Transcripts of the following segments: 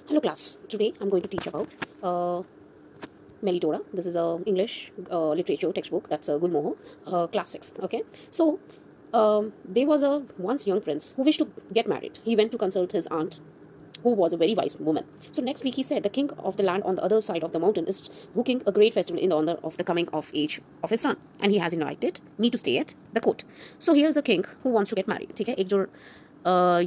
Hello class, today I'm going to teach about Melidora. This is a English literature textbook, that's Gulmoho, class 6th, okay. So there was a once young prince who wished to get married. He went to consult his aunt, who was a very wise woman. So next week he said the king of the land on the other side of the mountain is hooking a great festival in the honor of the coming of age of his son, and he has invited me to stay at the court. So here's a king who wants to get married. ठीक है, एक जो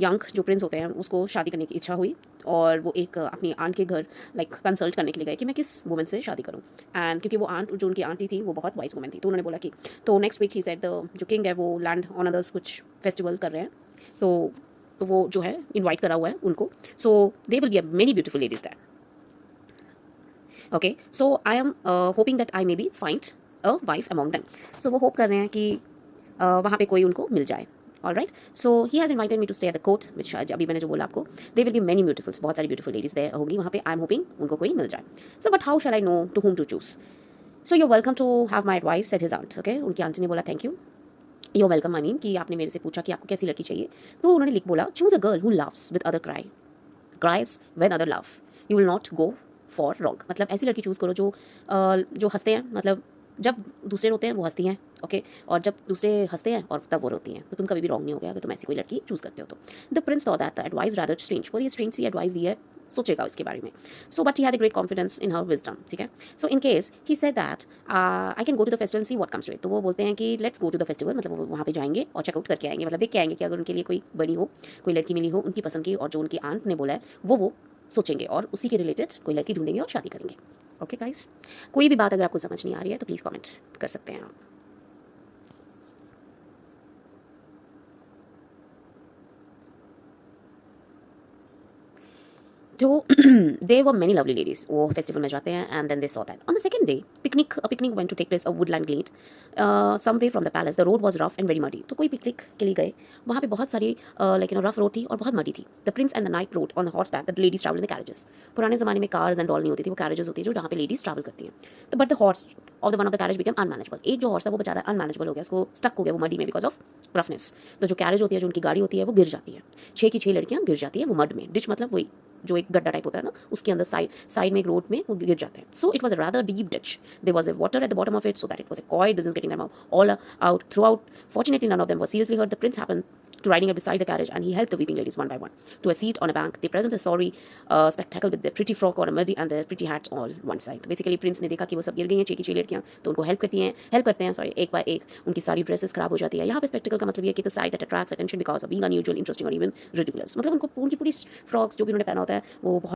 young जो Prince होते हैं उसको शादी करने की इच्छा हुई और वो एक अपनी आंट के घर लाइक कंसल्ट करने के लिए गए कि मैं किस वुमन से शादी करूं। एंड क्योंकि वो आंट जो उनकी आंटी थी वो बहुत वाइज वुमन थी, तो उन्होंने बोला कि तो नेक्स्ट वीक ही सेड जो किंग है वो लैंड ऑन अदर्स कुछ फेस्टिवल कर रहे हैं, तो वो जो है इनवाइट करा हुआ है उनको। So they will be many beautiful ladies that. Okay, so I am hoping that I may be find a wife among them. So वो होप कर रहे हैं कि वहाँ पे कोई उनको मिल जाए। All right, so he has invited me to stay at the court which अभी मैंने जो बोला आपको, they will be many beautifuls, बहुत सारी ब्यूटीफुल लेडीज देयर होगी वहाँ पे। आई एम होपिंग उनको कोई मिल जाए। So but how shall I know to whom to choose? So you welcome to have my advice said his aunt. Okay, उनकी आंटी ने बोला thank you, you welcome, I mean कि आपने मेरे से पूछा कि आपको कैसी लड़की चाहिए, तो उन्होंने लिख बोला choose a girl who loves with other cries when other love, you will not go for wrong. मतलब ऐसी लड़की चूज़ करो जो हंसते हैं, मतलब जब दूसरे रोते हैं वो हंसती हैं, ओके, और जब दूसरे हंसते हैं और तब वो रोती हैं, तो तुम कभी भी रॉन्ग नहीं हो गया अगर तुम ऐसी कोई लड़की चूज़ करते हो तो। The Prince thought that the advice rather strange, और ये स्ट्रेंज सी एडवाइस दी है, सोचेगा इसके बारे में। So but he had a great confidence in her wisdom, ठीक है। So in case he said that I can go to the festival see what comes to it, तो वो बोलते हैं कि let's go to the festival, मतलब वो वहाँ पे जाएंगे और चेकआउट करके आएंगे, मतलब देख के आएंगे कि अगर उनके लिए कोई बनी हो, कोई लड़की मिली हो उनकी पसंद की और जो उनकी आंट ने बोला है वो सोचेंगे और उसी के रिलेटेड कोई लड़की ढूंढेंगे और शादी करेंगे। ओके गाइस, कोई भी बात अगर आपको समझ नहीं आ रही है तो प्लीज़ कमेंट कर सकते हैं आप। जो they were many lovely ladies, वो फेस्टिवल में जाते हैं and then they saw that on the second day picnic went to take place a woodland glade some way from the palace, the road was rough and very muddy. तो कोई picnic के लिए गए, वहाँ पे बहुत सारी लाइक रफ रोड थी और बहुत मडी थी। The Prince and the night road on the horse back, the ladies travel in the carriages. पुराने जमाने में कार्स एंड ऑल नहीं होती थी, वो कैरेजेस होती है जो जहाँ पे लेडीज ट्रैवल करती हैं। तो but the horse of the one of the carriage become unmanageable, एक जो हॉर्स था वो बेचारा अनमैनेजेबल हो गया, उसको स्टक हो गया वो मडी में बिकॉज ऑफ रफनेस। तो जो कैरेज होती है, जो उनकी गाड़ी होती है वो गिर जाती है, 6 की 6 लड़कियाँ गिर जाती है वो मड में। डिच मतलब वही जो एक गड्ढा टाइप होता है ना, उसके अंदर साइड में एक रोड में वो गिर जाते हैं। So it was a rather deep ditch, there was a water at the bottom of it, so that it was a quite business getting them all out throughout. Fortunately, none of them was seriously hurt. The prince happened to riding up beside the carriage, and he helped the weeping ladies one by one to a seat on a bank. They present a sorry spectacle with their pretty frock on a muddy and their pretty hats all one side. तो basically Prince ने देखा कि वो सब गिर गई हैं, 6 की 6 लड़कियां, तो उनको हेल्प करते हैं सॉरी, एक बाय एक उनकी सारी ड्रेसेस खराब हो जाती है। यहाँ पे स्पेक्टिकल का मतलब ये कि the side that attracts attention because of being unusual, interesting और इवन रिडिकुलस। मतलब उनको उनकी पूरी फ्रॉक्स जो भी उन्होंने पहना होता है वो बहुत